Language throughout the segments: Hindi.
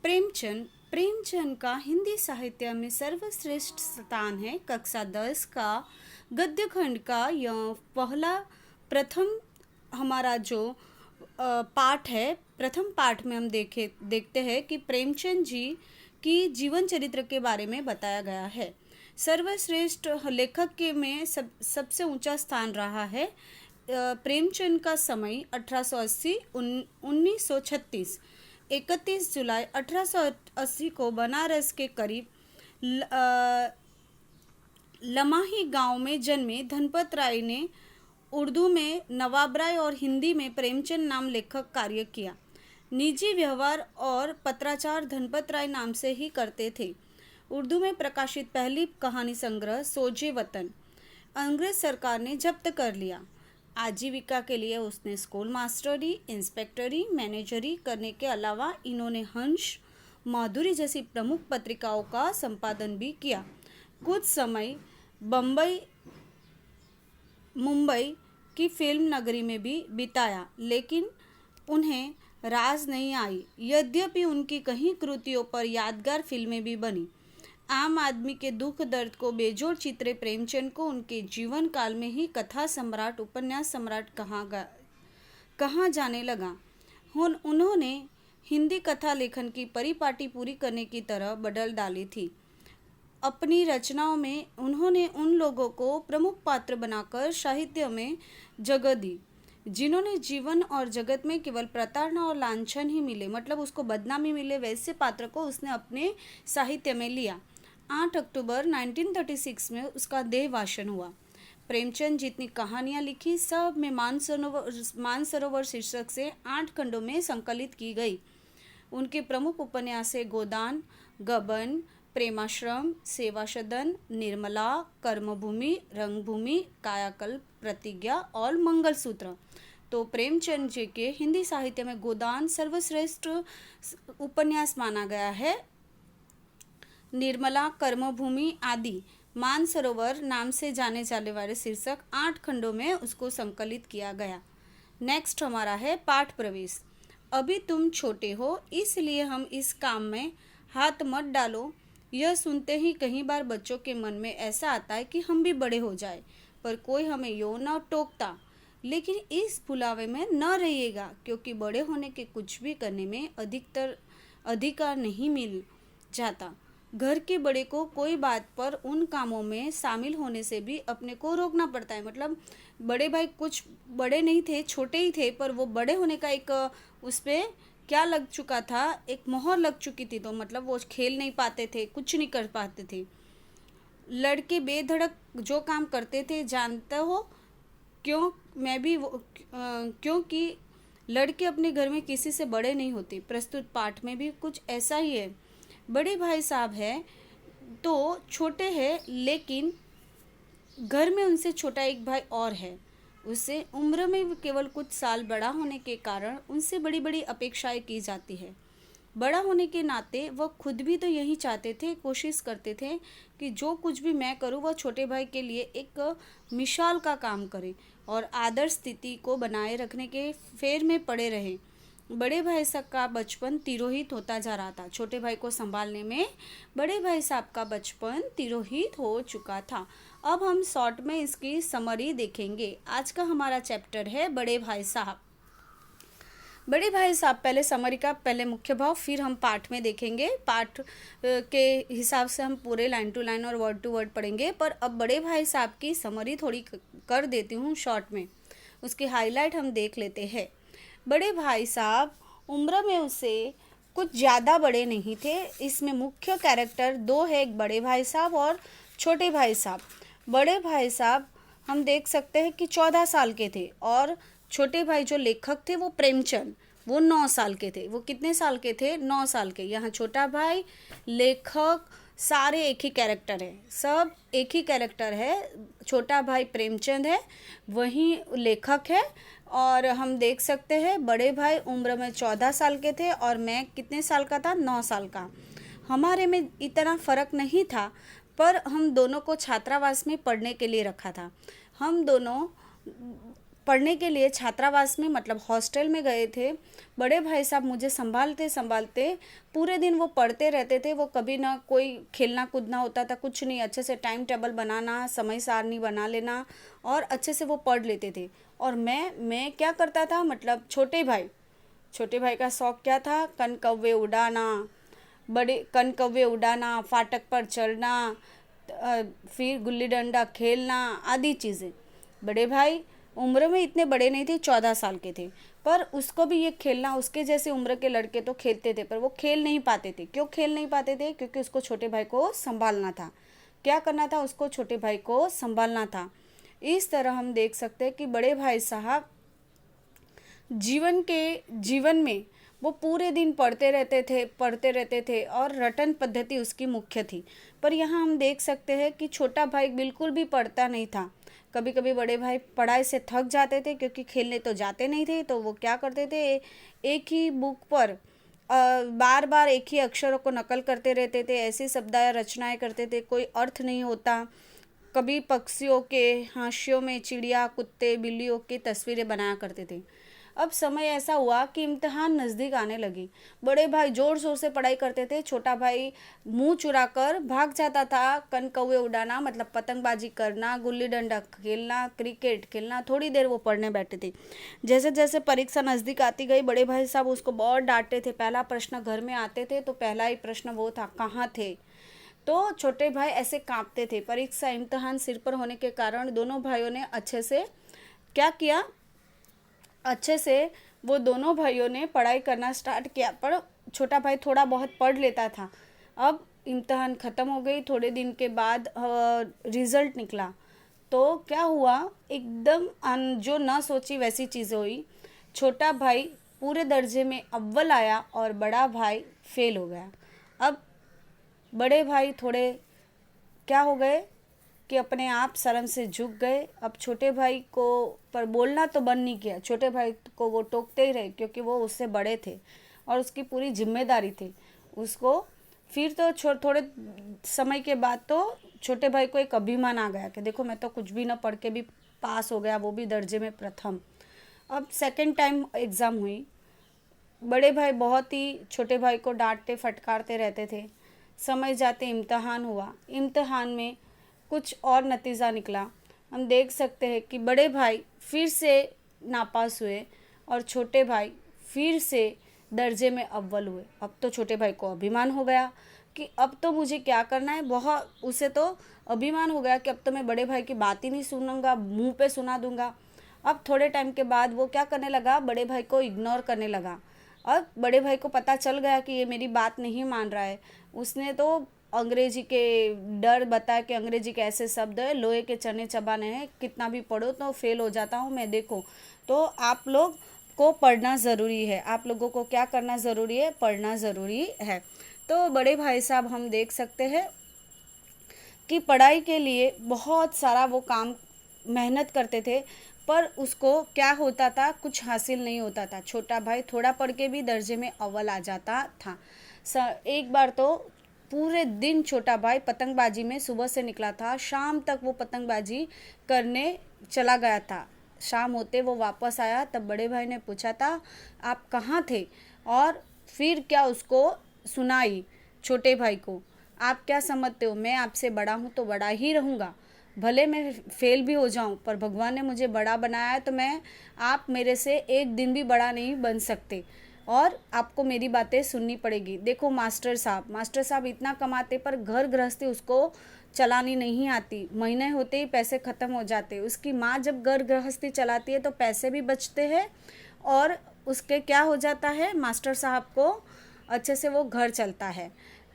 प्रेमचंद का हिंदी साहित्य में सर्वश्रेष्ठ स्थान है। कक्षा 10 का गद्य खंड का यह प्रथम हमारा जो पाठ है। प्रथम पाठ में हम देखते हैं कि प्रेमचंद जी की जीवन चरित्र के बारे में बताया गया है। सर्वश्रेष्ठ लेखक के में सबसे ऊंचा स्थान रहा है। प्रेमचंद का समय 1880 1936 31 जुलाई 1880 को बनारस के करीब लमाही गांव में जन्मे धनपत राय ने उर्दू में नवाब राय और हिंदी में प्रेमचंद नाम लेखक कार्य किया। निजी व्यवहार और पत्राचार धनपत राय नाम से ही करते थे। उर्दू में प्रकाशित पहली कहानी संग्रह सोजे वतन अंग्रेज सरकार ने जब्त कर लिया। आजीविका के लिए उसने स्कूल मास्टरी, इंस्पेक्टरी, मैनेजरी करने के अलावा इन्होंने हंस, माधुरी जैसी प्रमुख पत्रिकाओं का संपादन भी किया। कुछ समय मुंबई की फिल्म नगरी में भी बिताया, लेकिन उन्हें राज नहीं आई। यद्यपि उनकी कई कृतियों पर यादगार फिल्में भी बनी। आम आदमी के दुख दर्द को बेजोड़ चित्रे प्रेमचंद को उनके जीवन काल में ही कथा सम्राट, उपन्यास सम्राट कहा जाने लगा। उन्होंने हिंदी कथा लेखन की परिपाटी पूरी करने की तरह बदल डाली थी। अपनी रचनाओं में उन्होंने उन लोगों को प्रमुख पात्र बनाकर साहित्य में जगह दी जिन्होंने जीवन और जगत में केवल प्रताड़ना और लांछन ही मिले, मतलब उसको बदनामी मिले, वैसे पात्र को उसने अपने साहित्य में लिया। 8 अक्टूबर 1936 में उसका देहवासन हुआ। प्रेमचंद जितनी कहानियां लिखी सब में मानसरोवर शीर्षक से 8 खंडों में संकलित की गई। उनके प्रमुख उपन्यास है गोदान, गबन, प्रेमाश्रम, सेवा सदन, निर्मला, कर्मभूमि, रंगभूमि, कायाकल्प, प्रतिज्ञा और मंगलसूत्र। तो प्रेमचंद जी के हिंदी साहित्य में गोदान सर्वश्रेष्ठ उपन्यास माना गया है। निर्मला, कर्मभूमि आदि मानसरोवर नाम से जाने जाने वाले शीर्षक 8 खंडों में उसको संकलित किया गया। नेक्स्ट हमारा है पाठ प्रवेश। अभी तुम छोटे हो इसलिए हम इस काम में हाथ मत डालो। यह सुनते ही कई बार बच्चों के मन में ऐसा आता है कि हम भी बड़े हो जाए, पर कोई हमें यूं न टोकता। लेकिन इस भुलावे में न रहिएगा, क्योंकि बड़े होने के कुछ भी करने में अधिकार नहीं मिल जाता। घर के बड़े को कोई बात पर उन कामों में शामिल होने से भी अपने को रोकना पड़ता है। मतलब बड़े भाई कुछ बड़े नहीं थे, छोटे ही थे, पर वो बड़े होने का एक उस पर क्या लग चुका था, एक मोहर लग चुकी थी। तो मतलब वो खेल नहीं पाते थे, कुछ नहीं कर पाते थे। लड़के बेधड़क जो काम करते थे, जानते हो क्यों? क्योंकि लड़के अपने घर में किसी से बड़े नहीं होते। प्रस्तुत पाठ में भी कुछ ऐसा ही है। बड़े भाई साहब है तो छोटे हैं, लेकिन घर में उनसे छोटा एक भाई और है। उससे उम्र में केवल कुछ साल बड़ा होने के कारण उनसे बड़ी बड़ी अपेक्षाएं की जाती है। बड़ा होने के नाते वह खुद भी तो यही चाहते थे, कोशिश करते थे कि जो कुछ भी मैं करूं वह छोटे भाई के लिए एक मिसाल का काम करे और आदर्श स्थिति को बनाए रखने के फेर में पड़े रहे। बड़े भाई साहब का बचपन तिरोहित होता जा रहा था। छोटे भाई को संभालने में बड़े भाई साहब का बचपन तिरोहित हो चुका था। अब हम शॉर्ट में इसकी समरी देखेंगे। आज का हमारा चैप्टर है बड़े भाई साहब। बड़े भाई साहब, पहले समरी का पहले मुख्य भाव, फिर हम पाठ में देखेंगे। पाठ के हिसाब से हम पूरे लाइन टू लाइन और वर्ड टू वर्ड पढ़ेंगे, पर अब बड़े भाई साहब की समरी थोड़ी कर देती हूँ शॉर्ट में। उसके हाईलाइट हम देख लेते हैं। बड़े भाई साहब उम्र में उसे कुछ ज़्यादा बड़े नहीं थे। इसमें मुख्य कैरेक्टर 2 है, एक बड़े भाई साहब और छोटे भाई साहब। बड़े भाई साहब हम देख सकते हैं कि 14 साल के थे और छोटे भाई जो लेखक थे वो प्रेमचंद, वो 9 साल के थे। वो कितने साल के थे? 9 साल के। यहाँ छोटा भाई, लेखक सारे एक ही कैरेक्टर है, सब एक ही कैरेक्टर है। छोटा भाई प्रेमचंद है, वही लेखक है। और हम देख सकते हैं बड़े भाई उम्र में 14 साल के थे और मैं कितने साल का था? 9 साल का। हमारे में इतना फ़र्क नहीं था, पर हम दोनों को छात्रावास में पढ़ने के लिए रखा था। हम दोनों पढ़ने के लिए छात्रावास में मतलब हॉस्टल में गए थे। बड़े भाई साहब मुझे संभालते संभालते पूरे दिन वो पढ़ते रहते थे। वो कभी ना कोई खेलना कूदना होता था, कुछ नहीं, अच्छे से टाइम टेबल बनाना, समय सारणी बना लेना और अच्छे से वो पढ़ लेते थे। और मैं क्या करता था, मतलब छोटे भाई का शौक क्या था, कनकव्वे उड़ाना, बड़े कनकव्वे उड़ाना, फाटक पर चढ़ना, फिर गुल्ली डंडा खेलना आदि चीज़ें। बड़े भाई उम्र में इतने बड़े नहीं थे, 14 साल के थे, पर उसको भी ये खेलना, उसके जैसे उम्र के लड़के तो खेलते थे पर वो खेल नहीं पाते थे। क्यों खेल नहीं पाते थे? क्योंकि उसको छोटे भाई को संभालना था। क्या करना था? उसको छोटे भाई को संभालना था। इस तरह हम देख सकते हैं कि बड़े भाई साहब जीवन में वो पूरे दिन पढ़ते रहते थे और रटन पद्धति उसकी मुख्य थी। पर यहाँ हम देख सकते हैं कि छोटा भाई बिल्कुल भी पढ़ता नहीं था। कभी कभी बड़े भाई पढ़ाई से थक जाते थे, क्योंकि खेलने तो जाते नहीं थे, तो वो क्या करते थे, एक ही बुक पर बार बार एक ही अक्षरों को नकल करते रहते थे, ऐसी शब्द या रचनाएं करते थे, कोई अर्थ नहीं होता। कभी पक्षियों के हाशियों में चिड़िया, कुत्ते, बिल्लियों की तस्वीरें बनाया करते थे। अब समय ऐसा हुआ कि इम्तिहान नज़दीक आने लगी। बड़े भाई ज़ोर शोर से पढ़ाई करते थे, छोटा भाई मुंह चुराकर भाग जाता था। कनकौवे उड़ाना मतलब पतंगबाजी करना, गुल्ली डंडा खेलना, क्रिकेट खेलना, थोड़ी देर वो पढ़ने बैठे थे। जैसे जैसे परीक्षा नज़दीक आती गई, बड़े भाई साहब उसको बहुत डांटते थे। पहला प्रश्न घर में आते थे तो पहला ही प्रश्न वो था, कहाँ थे? तो छोटे भाई ऐसे कांपते थे। परीक्षा इम्तिहान सिर पर होने के कारण दोनों भाइयों ने अच्छे से क्या किया, अच्छे से वो दोनों भाइयों ने पढ़ाई करना स्टार्ट किया। पर छोटा भाई थोड़ा बहुत पढ़ लेता था। अब इम्तिहान ख़त्म हो गई, थोड़े दिन के बाद रिज़ल्ट निकला। तो क्या हुआ, एकदम जो ना सोची वैसी चीज़ें हुई। छोटा भाई पूरे दर्जे में अव्वल आया और बड़ा भाई फेल हो गया। अब बड़े भाई थोड़े क्या हो गए कि अपने आप शर्म से झुक गए। अब छोटे भाई को पर बोलना तो बंद नहीं किया, छोटे भाई को वो टोकते ही रहे, क्योंकि वो उससे बड़े थे और उसकी पूरी जिम्मेदारी थी उसको। फिर तो थोड़े समय के बाद तो छोटे भाई को एक अभिमान आ गया कि देखो मैं तो कुछ भी ना पढ़ के भी पास हो गया, वो भी दर्जे में प्रथम। अब सेकंड टाइम एग्ज़ाम हुई। बड़े भाई बहुत ही छोटे भाई को डांटते फटकारते रहते थे। समय जाते इम्तिहान हुआ। इम्तिहान में कुछ और नतीजा निकला। हम देख सकते हैं कि बड़े भाई फिर से नापास हुए और छोटे भाई फिर से दर्जे में अव्वल हुए। अब तो छोटे भाई को अभिमान हो गया कि अब तो मुझे क्या करना है, बहुत उसे तो अभिमान हो गया कि अब तो मैं बड़े भाई की बात ही नहीं सुनूंगा, मुंह पे सुना दूंगा। अब थोड़े टाइम के बाद वो क्या करने लगा, बड़े भाई को इग्नोर करने लगा। अब बड़े भाई को पता चल गया कि ये मेरी बात नहीं मान रहा है। उसने तो अंग्रेजी के डर बताया कि अंग्रेजी के ऐसे शब्द है, लोहे के चने चबाने हैं, कितना भी पढ़ो तो फेल हो जाता हूँ मैं। देखो, तो आप लोग को पढ़ना ज़रूरी है, आप लोगों को क्या करना ज़रूरी है, पढ़ना ज़रूरी है। तो बड़े भाई साहब हम देख सकते हैं कि पढ़ाई के लिए बहुत सारा वो काम मेहनत करते थे, पर उसको क्या होता था, कुछ हासिल नहीं होता था। छोटा भाई थोड़ा पढ़ के भी दर्जे में अव्वल आ जाता था। एक बार तो पूरे दिन छोटा भाई पतंगबाजी में सुबह से निकला था, शाम तक वो पतंगबाजी करने चला गया था। शाम होते वो वापस आया, तब बड़े भाई ने पूछा था आप कहाँ थे, और फिर क्या उसको सुनाई छोटे भाई को, आप क्या समझते हो, मैं आपसे बड़ा हूँ तो बड़ा ही रहूँगा, भले मैं फेल भी हो जाऊँ, पर भगवान ने मुझे बड़ा बनाया है, तो आप मेरे से एक दिन भी बड़ा नहीं बन सकते और आपको मेरी बातें सुननी पड़ेगी। देखो मास्टर साहब इतना कमाते, पर घर गृहस्थी उसको चलानी नहीं आती। महीने होते ही पैसे ख़त्म हो जाते। उसकी माँ जब घर गृहस्थी चलाती है तो पैसे भी बचते हैं और उसके क्या हो जाता है, मास्टर साहब को अच्छे से वो घर चलता है।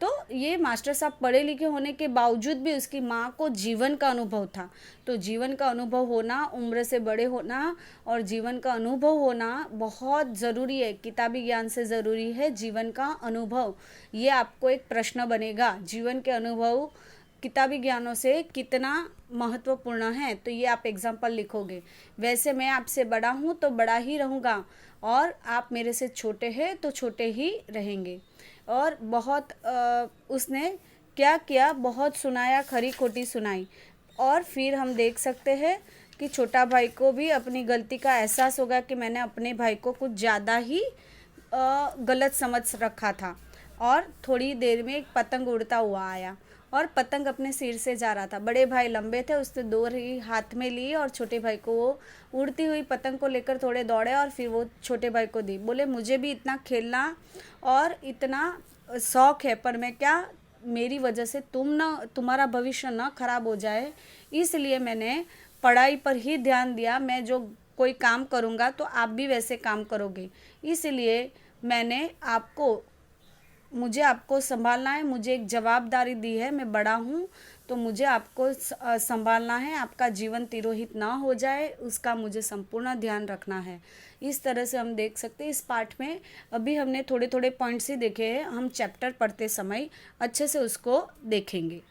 तो ये मास्टर साहब पढ़े लिखे होने के बावजूद भी उसकी माँ को जीवन का अनुभव था। तो जीवन का अनुभव होना, उम्र से बड़े होना और जीवन का अनुभव होना बहुत ज़रूरी है। किताबी ज्ञान से ज़रूरी है जीवन का अनुभव। ये आपको एक प्रश्न बनेगा, जीवन के अनुभव किताबी ज्ञानों से कितना महत्वपूर्ण है, तो ये आप एग्जाम्पल लिखोगे। वैसे मैं आपसे बड़ा हूँ तो बड़ा ही रहूँगा और आप मेरे से छोटे हैं तो छोटे ही रहेंगे। और बहुत उसने क्या किया, बहुत सुनाया, खरी खोटी सुनाई। और फिर हम देख सकते हैं कि छोटा भाई को भी अपनी गलती का एहसास होगा कि मैंने अपने भाई को कुछ ज़्यादा ही गलत समझ रखा था। और थोड़ी देर में एक पतंग उड़ता हुआ आया और पतंग अपने सिर से जा रहा था। बड़े भाई लंबे थे, उसने डोरी हाथ में ली और छोटे भाई को वो उड़ती हुई पतंग को लेकर थोड़े दौड़े और फिर वो छोटे भाई को दी। बोले मुझे भी इतना खेलना और इतना शौक है, पर मैं क्या, मेरी वजह से तुम्हारा भविष्य ना खराब हो जाए, इसलिए मैंने पढ़ाई पर ही ध्यान दिया। मैं जो कोई काम करूँगा तो आप भी वैसे काम करोगे, इसलिए मुझे आपको संभालना है, मुझे एक जवाबदारी दी है, मैं बड़ा हूँ तो मुझे आपको संभालना है, आपका जीवन तिरोहित ना हो जाए उसका मुझे संपूर्ण ध्यान रखना है। इस तरह से हम देख सकते हैं। इस पाठ में अभी हमने थोड़े थोड़े पॉइंट्स ही देखे हैं, हम चैप्टर पढ़ते समय अच्छे से उसको देखेंगे।